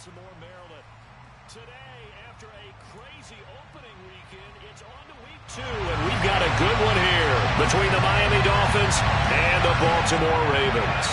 Baltimore, Maryland. Today, after a crazy opening weekend, it's on to week 2, and we've got a good one here between the Miami Dolphins and the Baltimore Ravens.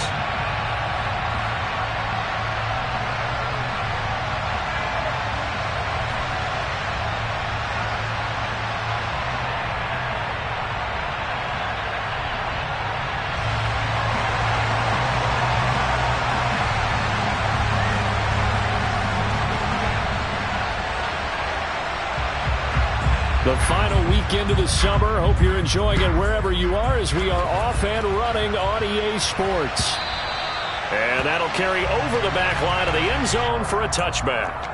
The final weekend of the summer. Hope you're enjoying it wherever you are as we are off and running on EA Sports. And that'll carry over the back line of the end zone for a touchback.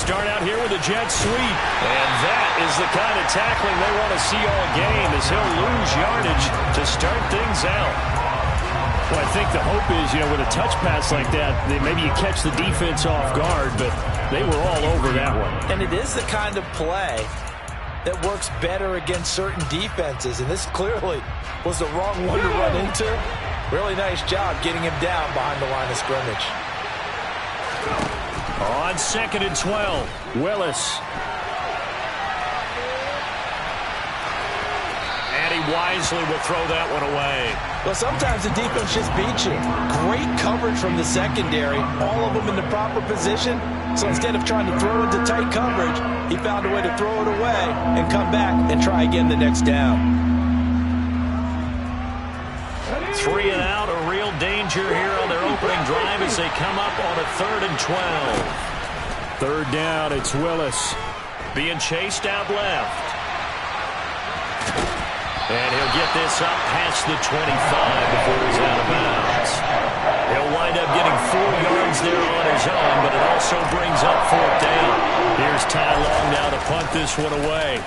Start out here with a jet sweep. And that is the kind of tackling they want to see all game as he'll lose yardage to start things out. Well, I think the hope is, with a touch pass like that, maybe you catch the defense off guard, but they were all over that one. And it is the kind of play that works better against certain defenses, and this clearly was the wrong one to run into. Really nice job getting him down behind the line of scrimmage. On 2nd and 12, Willis. And he wisely will throw that one away. Well, sometimes the defense just beats you. Great coverage from the secondary, all of them in the proper position. So instead of trying to throw into tight coverage, he found a way to throw it away and come back and try again the next down. 3 and out, a real danger here on their opening drive as they come up on a 3rd and 12. 3rd down, it's Willis being chased out left. And he'll get this up past the 25 before he's out of bounds. He'll wind up getting 4 yards there on his own, but it also brings up 4th down. Here's Ty Long now to punt this one away.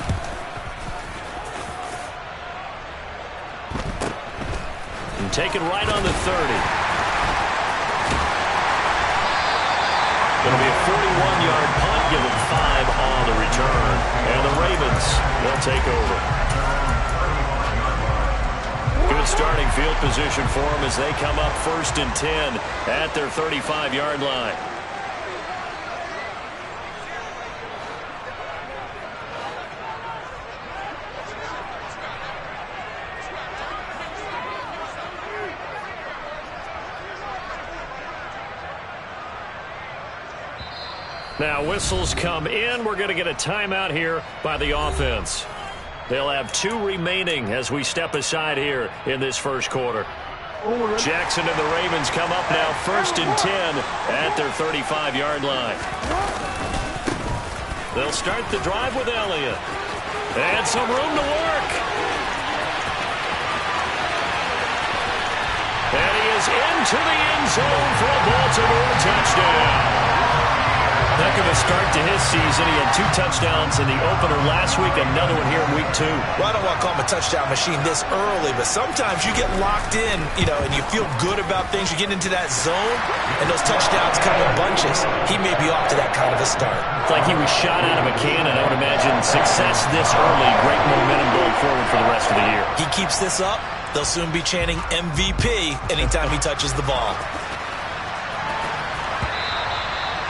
And taken right on the 30. Going to be a 41-yard punt, give him 5 on the return. And the Ravens, they'll take over. Good starting field position for them as they come up 1st and 10 at their 35-yard line. Now whistles come in. We're going to get a timeout here by the offense. They'll have 2 remaining as we step aside here in this first quarter. Jackson and the Ravens come up now 1st and 10 at their 35-yard line. They'll start the drive with Elliott. And some room to work. And he is into the end zone for a Baltimore touchdown. Heck of a start to his season. He had 2 touchdowns in the opener last week, another one here in week 2. Well, I don't want to call him a touchdown machine this early, but sometimes you get locked in, and you feel good about things. You get into that zone, and those touchdowns come in bunches. He may be off to that kind of a start. It's like he was shot out of a cannon. I would imagine success this early, great momentum going forward for the rest of the year. He keeps this up, they'll soon be chanting MVP anytime he touches the ball.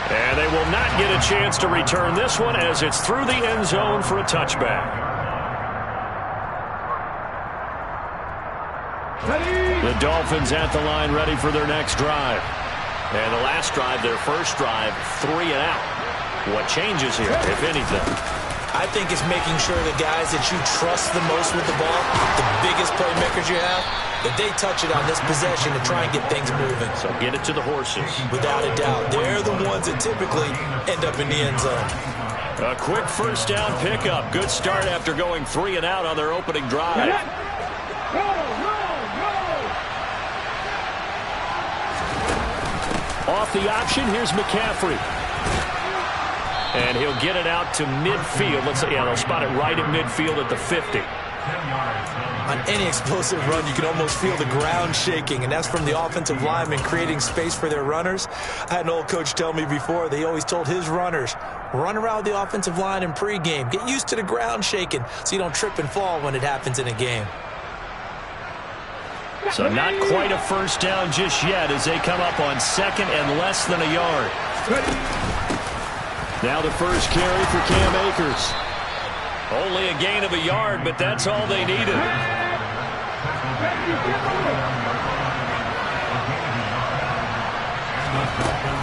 And they will not get a chance to return this one as it's through the end zone for a touchback. The Dolphins at the line ready for their next drive. And the last drive, their first drive, 3 and out. What changes here, if anything? I think it's making sure the guys that you trust the most with the ball, the biggest playmakers you have, that they touch it on this possession to try and get things moving. So get it to the horses. Without a doubt. They're the ones that typically end up in the end zone. A quick first down pickup. Good start after going 3 and out on their opening drive. Off the option, here's McCaffrey. And he'll get it out to midfield. They'll spot it right at midfield at the 50. On any explosive run, you can almost feel the ground shaking, and that's from the offensive linemen creating space for their runners. I had an old coach tell me before, they always told his runners, run around the offensive line in pregame. Get used to the ground shaking so you don't trip and fall when it happens in a game. So not quite a first down just yet as they come up on second and less than a yard. Now the first carry for Cam Akers. Only a gain of a yard, but that's all they needed.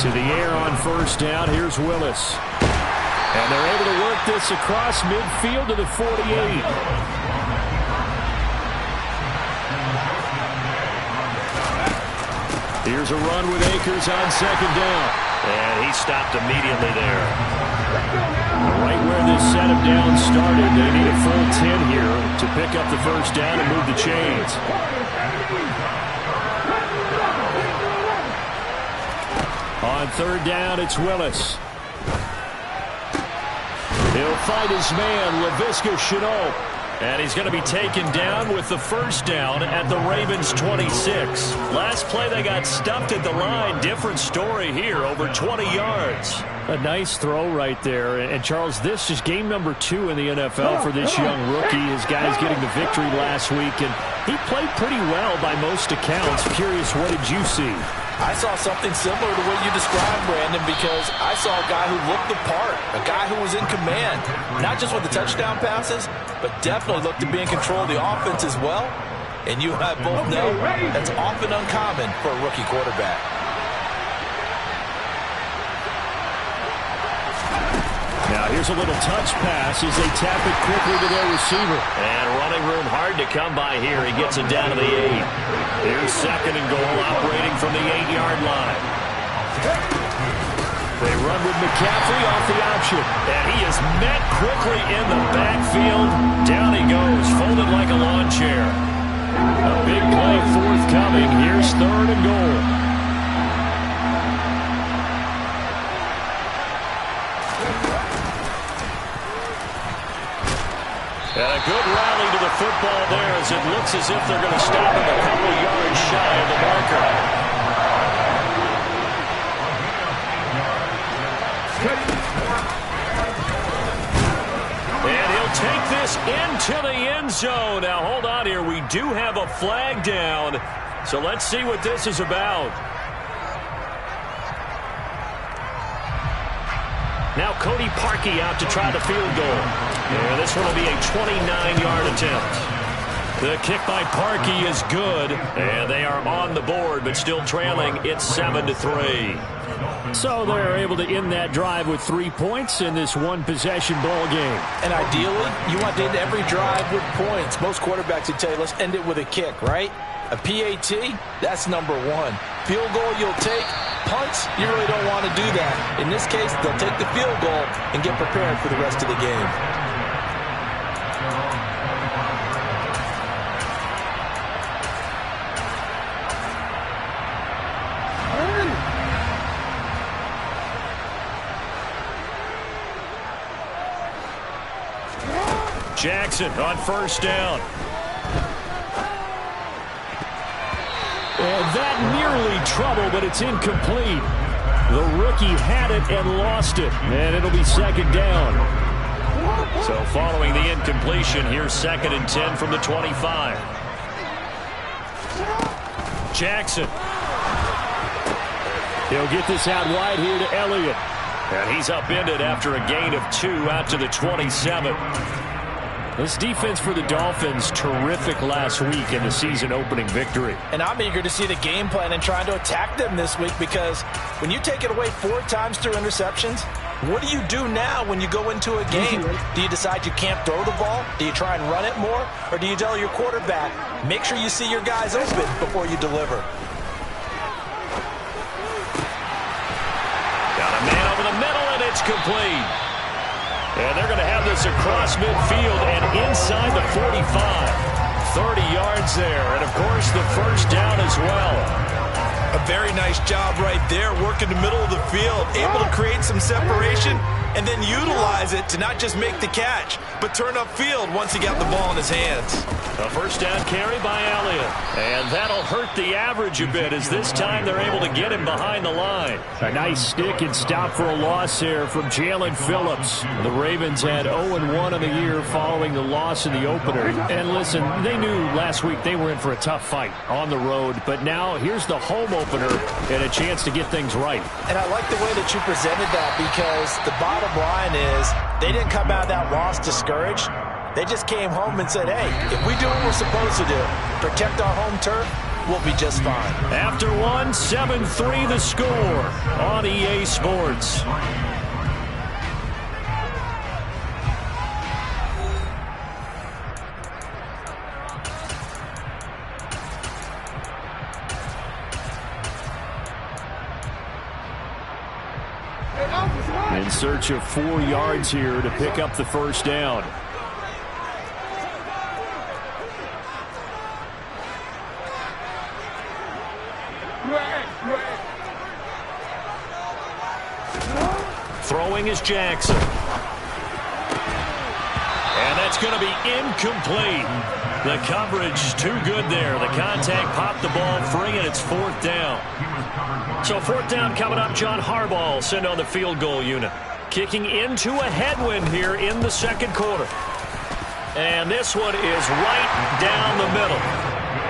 To the air on first down. Here's Willis. And they're able to work this across midfield to the 48. Here's a run with Akers on second down. And he stopped immediately there. Right where this set of downs started, they need a full 10 here to pick up the first down and move the chains. On third down, it's Willis. He'll fight his man, Laviska Shenault. And he's going to be taken down with the first down at the Ravens 26. Last play they got stuffed at the line. Different story here, over 20 yards. A nice throw right there. And Charles, this is game number 2 in the NFL for this young rookie. His guys getting the victory last week. And he played pretty well by most accounts. Curious, what did you see? I saw something similar to what you described, Brandon, because I saw a guy who looked the part, a guy who was in command, not just with the touchdown passes, but definitely looked to be in control of the offense as well. And you and I both know that's often uncommon for a rookie quarterback. Now here's a little touch pass as they tap it quickly to their receiver. And running room hard to come by here. He gets it down to the 8. Here's second and goal, operating from the 8-yard line. They run with McCaffrey off the option. And he is met quickly in the backfield. Down he goes, folded like a lawn chair. A big play forthcoming. Here's third and goal. And a good rally to the football there as it looks as if they're going to stop him a couple yards shy of the marker. And he'll take this into the end zone. Now hold on here. We do have a flag down. So let's see what this is about. Now Cody Parkey out to try the field goal. And this one will be a 29-yard attempt. The kick by Parkey is good. And they are on the board, but still trailing. It's 7-3. So they're able to end that drive with 3 points in this one-possession ball game. And ideally, you want to end every drive with points. Most quarterbacks would tell you, let's end it with a kick, right? A PAT, that's number 1. Field goal you'll take. Punts, you really don't want to do that. In this case, they'll take the field goal and get prepared for the rest of the game. Jackson on first down. And that nearly trouble, but it's incomplete. The rookie had it and lost it. And it'll be second down. So following the incompletion, here's second and 10 from the 25. Jackson. He'll get this out wide here to Elliott. And he's upended after a gain of 2 out to the 27. This defense for the Dolphins, terrific last week in the season-opening victory. And I'm eager to see the game plan and trying to attack them this week, because when you take it away 4 times through interceptions, what do you do now when you go into a game? Do you decide you can't throw the ball? Do you try and run it more? Or do you tell your quarterback, make sure you see your guys open before you deliver? Got a man over the middle, and it's complete. And they're going to have this across midfield and inside the 45. 30 yards there, and of course the first down as well. A very nice job right there, working the middle of the field, able to create some separation and then utilize it to not just make the catch, but turn upfield once he got the ball in his hands. A first down carry by Elliott. And that'll hurt the average a bit as this time they're able to get him behind the line. A nice stick and stop for a loss here from Jalen Phillips. The Ravens had 0-1 in the year following the loss in the opener. And listen, they knew last week they were in for a tough fight on the road. But now here's the home opener and a chance to get things right. And I like the way that you presented that because the bottom line is they didn't come out of that loss discouraged. They just came home and said, hey, if we do what we're supposed to do, protect our home turf, we'll be just fine. After one, 7-3 the score on EA Sports. In search of 4 yards here to pick up the first down. Throwing is Jackson. And that's going to be incomplete. The coverage too good there. The contact popped the ball free, and it's 4th down. So 4th down coming up. John Harbaugh will send on the field goal unit. Kicking into a headwind here in the second quarter. And this one is right down the middle.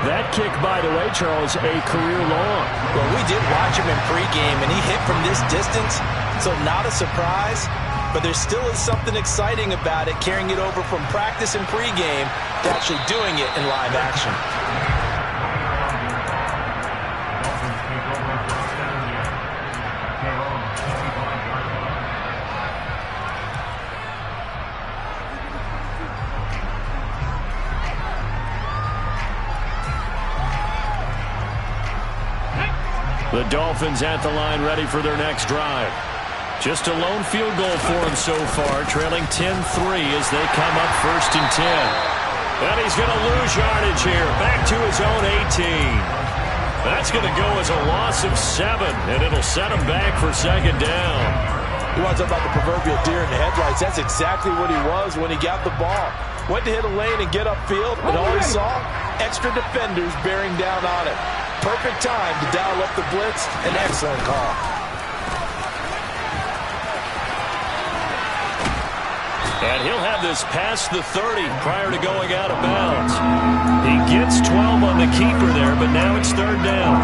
That kick, by the way, Charles, a career long. Well, we did watch him in pregame, and he hit from this distance, so not a surprise. But there still is something exciting about it, carrying it over from practice and pregame to actually doing it in live action. The Dolphins at the line, ready for their next drive. Just a lone field goal for him so far, trailing 10-3 as they come up 1st and 10. And he's going to lose yardage here, back to his own 18. That's going to go as a loss of 7, and it'll set him back for 2nd down. You want to talk about the proverbial deer in the headlights? That's exactly what he was when he got the ball. Went to hit a lane and get upfield, and all he saw, extra defenders bearing down on him. Perfect time to dial up the blitz. An excellent call. And he'll have this past the 30 prior to going out of bounds. He gets 12 on the keeper there, but now it's 3rd down.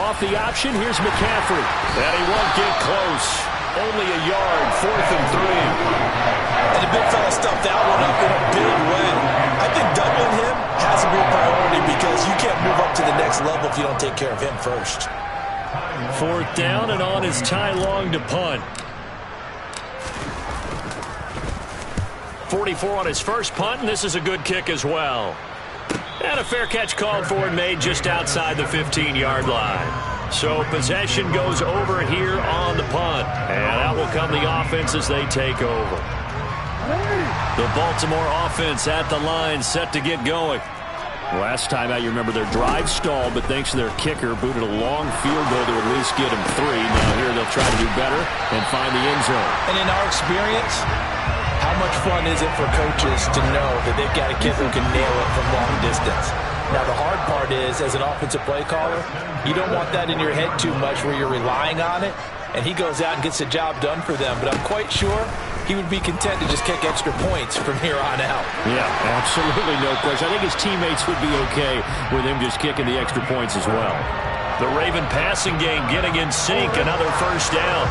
Off the option, here's McCaffrey. And he won't get close. Only a yard, 4th and 3. And the big fella stuffed that one up in a big way. I think doubling him has to be a priority because you can't move up to the next level if you don't take care of him first. 4th down, and on is Ty Long to punt. 44 on his first punt, and this is a good kick as well. And a fair catch called for and made just outside the 15-yard line. So possession goes over here on the punt. And out will come the offense as they take over. The Baltimore offense at the line, set to get going. Last time out, you remember their drive stalled, but thanks to their kicker, booted a long field goal to at least get him 3. Now here they'll try to do better and find the end zone. And in our experience, how much fun is it for coaches to know that they've got a kid who can nail it from long distance? Now, the hard part is, as an offensive play caller, you don't want that in your head too much where you're relying on it, and he goes out and gets the job done for them. But I'm quite sure he would be content to just kick extra points from here on out. Yeah, absolutely no question. I think his teammates would be okay with him just kicking the extra points as well. The Raven passing game getting in sync, another first down.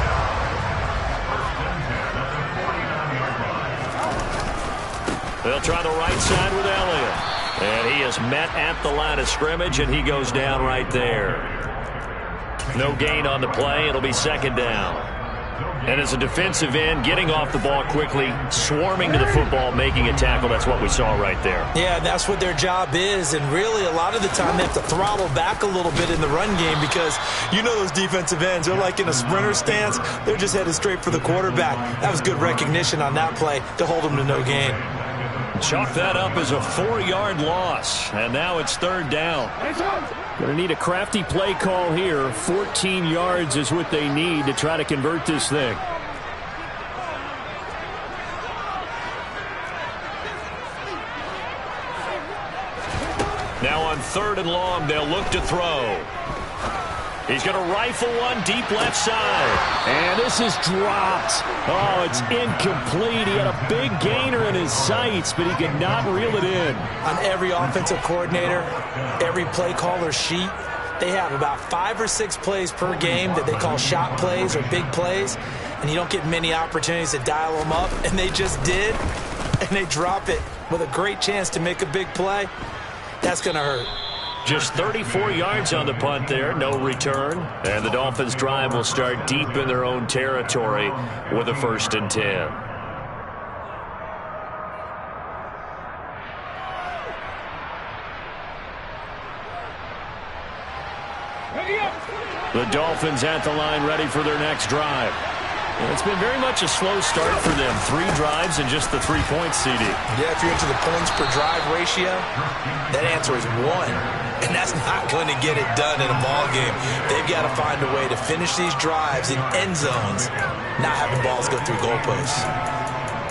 They'll try the right side with Elliott. And he is met at the line of scrimmage, and he goes down right there. No gain on the play. It'll be 2nd down. And as a defensive end, getting off the ball quickly, swarming to the football, making a tackle, that's what we saw right there. Yeah, that's what their job is. And really, a lot of the time, they have to throttle back a little bit in the run game because you know those defensive ends, they're like in a sprinter stance. They're just headed straight for the quarterback. That was good recognition on that play to hold them to no gain. Chalk that up as a 4-yard loss, and now it's third down. Going to need a crafty play call here. 14 yards is what they need to try to convert this thing. Now on 3rd and long, they'll look to throw. He's going to rifle one deep left side. And this is dropped. Oh, it's incomplete. He had a big gainer in his sights, but he could not reel it in. On every offensive coordinator, every play caller sheet, they have about 5 or 6 plays per game that they call shot plays or big plays, and you don't get many opportunities to dial them up, and they just did, and they drop it with a great chance to make a big play. That's going to hurt. Just 34 yards on the punt there, no return. And the Dolphins' drive will start deep in their own territory with a 1st and 10. The Dolphins at the line, ready for their next drive. It's been very much a slow start for them. 3 drives and just the 3 points, CD. Yeah, if you're into the points per drive ratio, that answer is 1. And that's not going to get it done in a ball game. They've got to find a way to finish these drives in end zones, not having balls go through goalposts.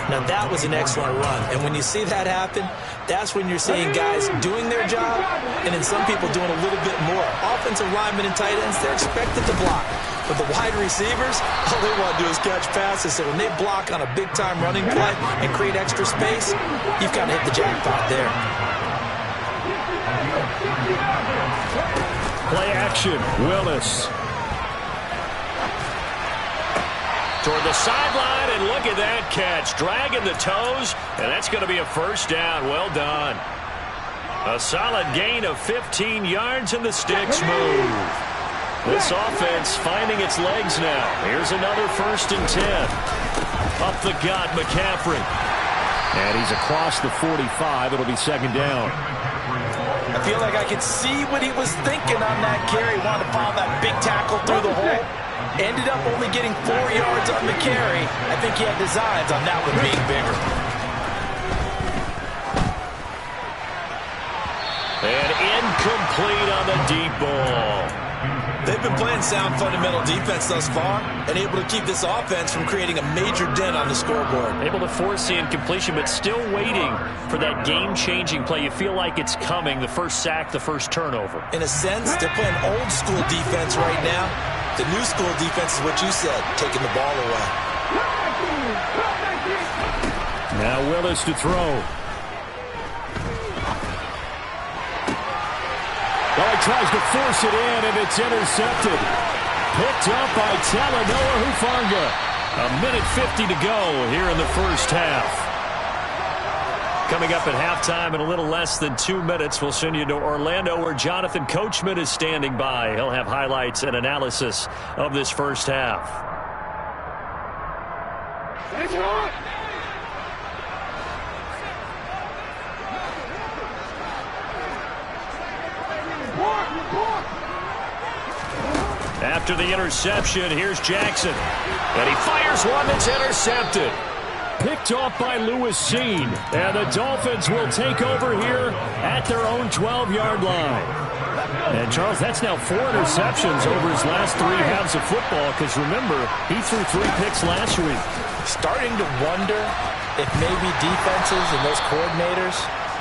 Now, that was an excellent run. And when you see that happen, that's when you're seeing guys doing their job and then some people doing a little bit more. Offensive linemen and tight ends, they're expected to block. But the wide receivers, all they want to do is catch passes. So when they block on a big-time running play and create extra space, you've kind of hit the jackpot there. Play action, Willis. Toward the sideline, and look at that catch. Dragging the toes, and that's going to be a 1st down. Well done. A solid gain of 15 yards, and the sticks move. This offense finding its legs now. Here's another 1st and 10. Up the gut, McCaffrey. And he's across the 45. It'll be 2nd down. I feel like I could see what he was thinking on that carry. Wanted to pile that big tackle through the hole. Ended up only getting 4 yards on the carry. I think he had designs on that one being bigger. And incomplete on the deep ball. They've been playing sound fundamental defense thus far and able to keep this offense from creating a major dent on the scoreboard. Able to force the incompletion, but still waiting for that game-changing play. You feel like it's coming, the first sack, the first turnover. In a sense, they're playing old-school defense right now. The new school defense is what you said, taking the ball away. Now Willis to throw. Well, he tries to force it in, and it's intercepted. Picked up by Talanoa Hufanga. 1:50 to go here in the first half. Coming up at halftime in a little less than 2 minutes, we'll send you to Orlando where Jonathan Coachman is standing by. He'll have highlights and analysis of this first half. After the interception, here's Jackson. And he fires one that's intercepted. Picked off by Lewis Cine. And the Dolphins will take over here at their own 12-yard line. And, Charles, that's now 4 interceptions over his last 3 halves of football, because, remember, he threw 3 picks last week. Starting to wonder if maybe defenses and those coordinators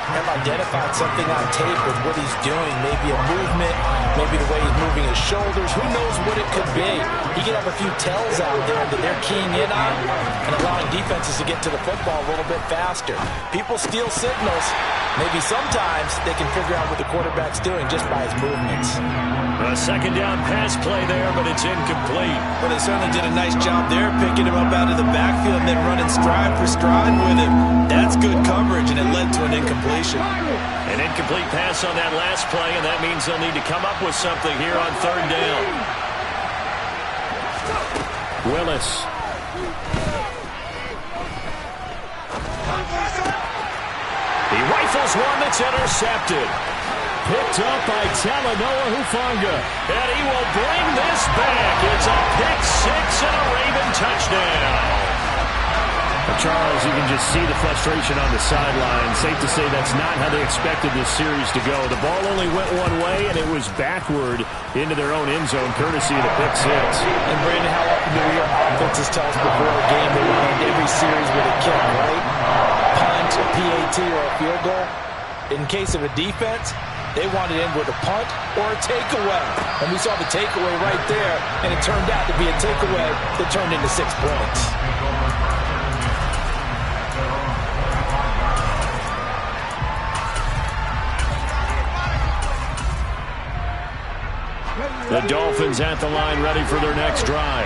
have identified something on tape with what he's doing. Maybe a movement, maybe the way he's moving his shoulders. Who knows what it could be? He could have a few tells out there that they're keying in on and allowing defenses to get to the football a little bit faster. People steal signals. Maybe sometimes they can figure out what the quarterback's doing just by his movements. A 2nd down pass play there, but it's incomplete. Well, they certainly did a nice job there, picking him up out of the backfield and then running stride for stride with him. That's good coverage, and it led to an incompletion. An incomplete pass on that last play, and that means they'll need to come up with something here on 3rd down. Willis. He rifles one that's intercepted. Picked up by Talanoa Hufanga. And he will bring this back. It's a pick 6 and a Raven touchdown. Charles, you can just see the frustration on the sideline. Safe to say that's not how they expected this series to go. The ball only went one way, and it was backward into their own end zone, courtesy of the pick six. And, Brandon, how often do we hear offenses tell us before a game they will end every series with a kick, right? Punt, a PAT, or a field goal. In case of a defense, they want it in with a punt or a takeaway. And we saw the takeaway right there, and it turned out to be a takeaway that turned into 6 points. The Dolphins at the line ready for their next drive.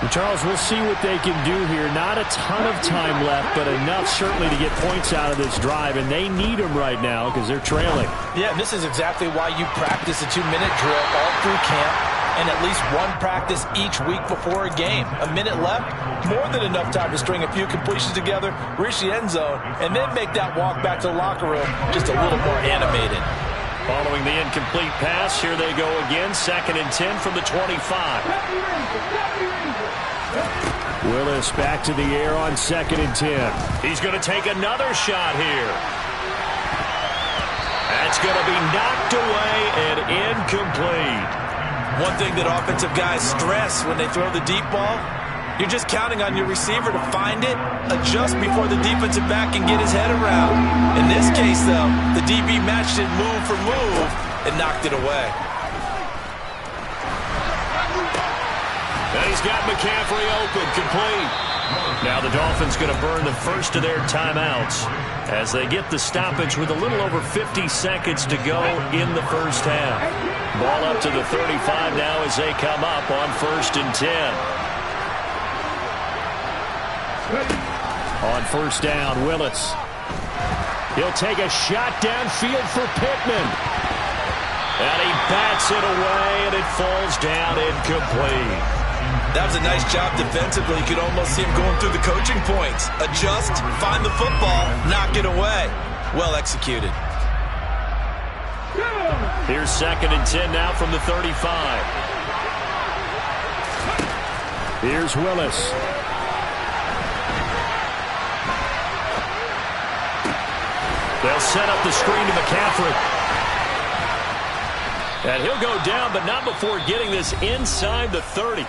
And Charles, we'll see what they can do here. Not a ton of time left, but enough certainly to get points out of this drive, and they need them right now because they're trailing. Yeah, and this is exactly why you practice a 2-minute drill all through camp and at least one practice each week before a game. A minute left, more than enough time to string a few completions together, reach the end zone, and then make that walk back to the locker room just a little more animated. Following the incomplete pass, here they go again. 2nd and 10 from the 25. Willis back to the air on 2nd and 10. He's going to take another shot here. That's going to be knocked away and incomplete. One thing that offensive guys stress when they throw the deep ball, you're just counting on your receiver to find it, adjust before the defensive back can get his head around. In this case, though, the DB matched it move for move and knocked it away. And he's got McCaffrey open, complete. Now the Dolphins going to burn the first of their timeouts as they get the stoppage with a little over 50 seconds to go in the first half. Ball up to the 35 now as they come up on 1st and 10. On 1st down, Willis. He'll take a shot downfield for Pittman. And he bats it away, and it falls down incomplete. That was a nice job defensively. You could almost see him going through the coaching points. Adjust, find the football, knock it away. Well executed. Here's 2nd and 10 now from the 35. Here's Willis. They'll set up the screen to McCaffrey. And he'll go down, but not before getting this inside the 30.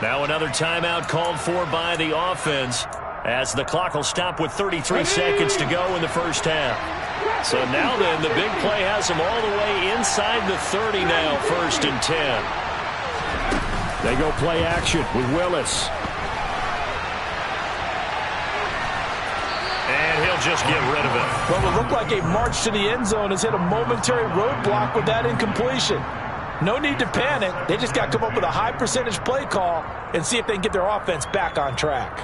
Now another timeout called for by the offense as the clock will stop with 33 seconds to go in the first half. So now then, the big play has them all the way inside the 30 now, 1st and 10. They go play action with Willis. And he'll just get rid of it. Well, it looked like a march to the end zone has hit a momentary roadblock with that incompletion. No need to panic. They just got to come up with a high percentage play call and see if they can get their offense back on track.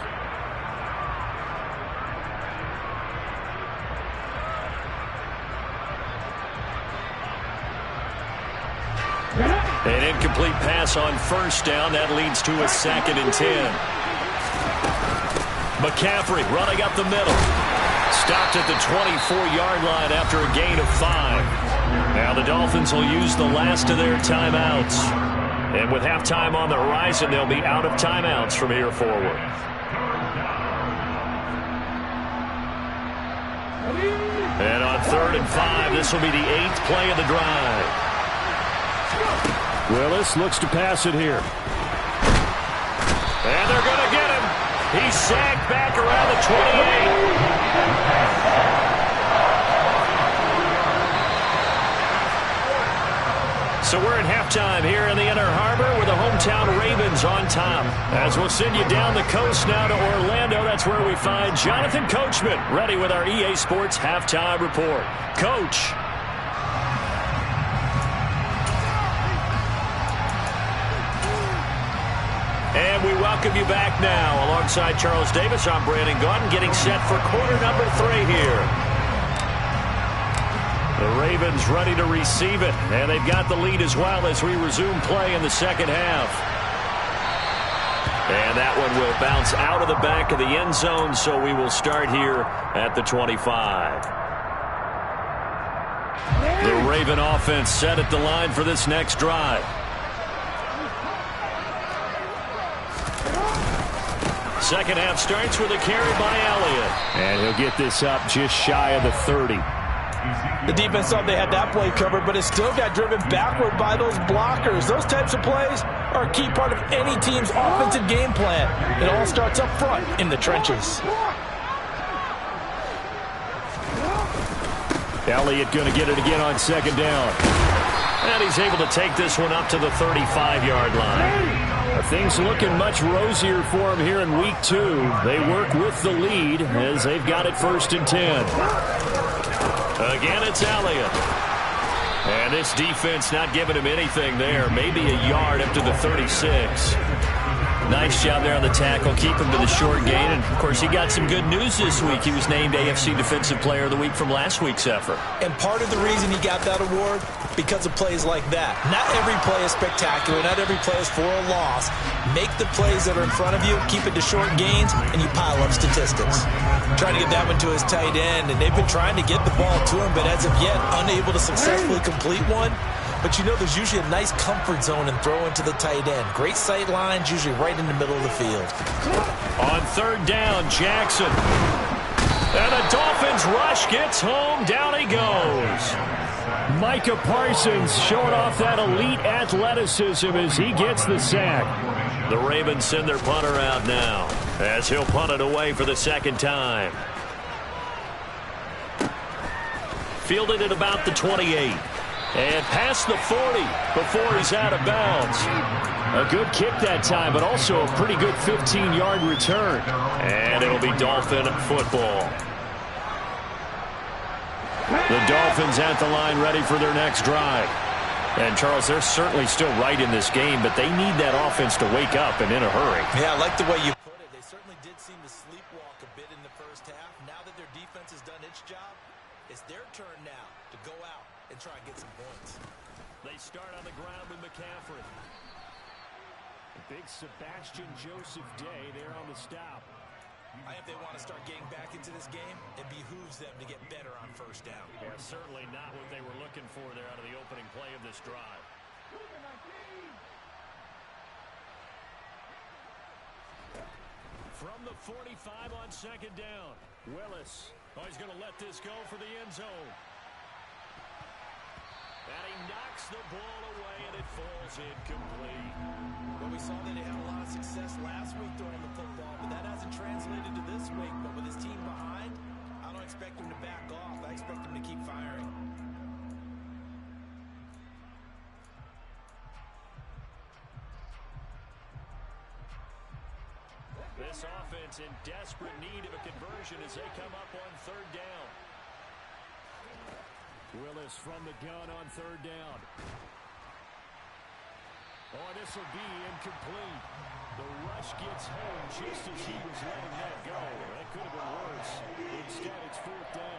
An incomplete pass on 1st down. That leads to a 2nd and 10. McCaffrey running up the middle. Stopped at the 24-yard line after a gain of 5. Now the Dolphins will use the last of their timeouts. And with halftime on the horizon, they'll be out of timeouts from here forward. And on 3rd and 5, this will be the 8th play of the drive. Willis looks to pass it here. And they're going to get him. He's sagged back around the 28. So we're at halftime here in the Inner Harbor with the hometown Ravens on top. As we'll send you down the coast now to Orlando, that's where we find Jonathan Coachman ready with our EA Sports Halftime Report. Coach. And we welcome you back now. Alongside Charles Davis, I'm Brandon Gaudin, getting set for quarter number 3 here. The Ravens ready to receive it, and they've got the lead as well as we resume play in the second half. And that one will bounce out of the back of the end zone, so we will start here at the 25. The Raven offense set at the line for this next drive. Second half starts with a carry by Elliott. And he'll get this up just shy of the 30. The defense thought they had that play covered, but it still got driven backward by those blockers. Those types of plays are a key part of any team's offensive game plan. It all starts up front in the trenches. Elliott going to get it again on second down. And he's able to take this one up to the 35-yard line. Things looking much rosier for him here in week 2. They work with the lead as they've got it 1st and 10. Again, it's Elliott. And this defense not giving him anything there. Maybe a yard up to the 36. Nice job there on the tackle. Keep him to the short gain. And, of course, he got some good news this week. He was named AFC Defensive Player of the Week from last week's effort. And part of the reason he got that award, because of plays like that. Not every play is spectacular. Not every play is for a loss. Make the plays that are in front of you, keep it to short gains, and you pile up statistics. Trying to get that one to his tight end, and they've been trying to get the ball to him, but as of yet, unable to successfully complete one. But you know there's usually a nice comfort zone in throwing to the tight end. Great sight lines, usually right in the middle of the field. On third down, Jackson. And the Dolphins rush gets home. Down he goes. Micah Parsons showing off that elite athleticism as he gets the sack. The Ravens send their punter out now as he'll punt it away for the second time. Fielded at about the 28. And past the 40 before he's out of bounds. A good kick that time, but also a pretty good 15-yard return. And it'll be Dolphin football. The Dolphins at the line ready for their next drive. And, Charles, they're certainly still right in this game, but they need that offense to wake up and in a hurry. Yeah, I like the way you put it. They certainly did seem to sleepwalk a bit in the first half. Now that their defense has done its job, it's their turn now to go out and try and get some points. They start on the ground with McCaffrey. A big Sebastian Joseph day there on the stop. If they want to start getting back into this game, it behooves them to get better on first down. Yeah, certainly not what they were looking for there out of the opening play of this drive. From the 45 on second down, Willis. Oh, he's going to let this go for the end zone. And he knocks the ball away, and it falls incomplete. Well, we saw that they had a lot of success last week throwing the football, but that hasn't translated to this week. But with his team behind, I don't expect him to back off. I expect him to keep firing. This offense in desperate need of a conversion as they come up on third down. Willis from the gun on third down. Oh, this will be incomplete. The rush gets home just as he was letting that go. That could have been worse. Instead, it's fourth down.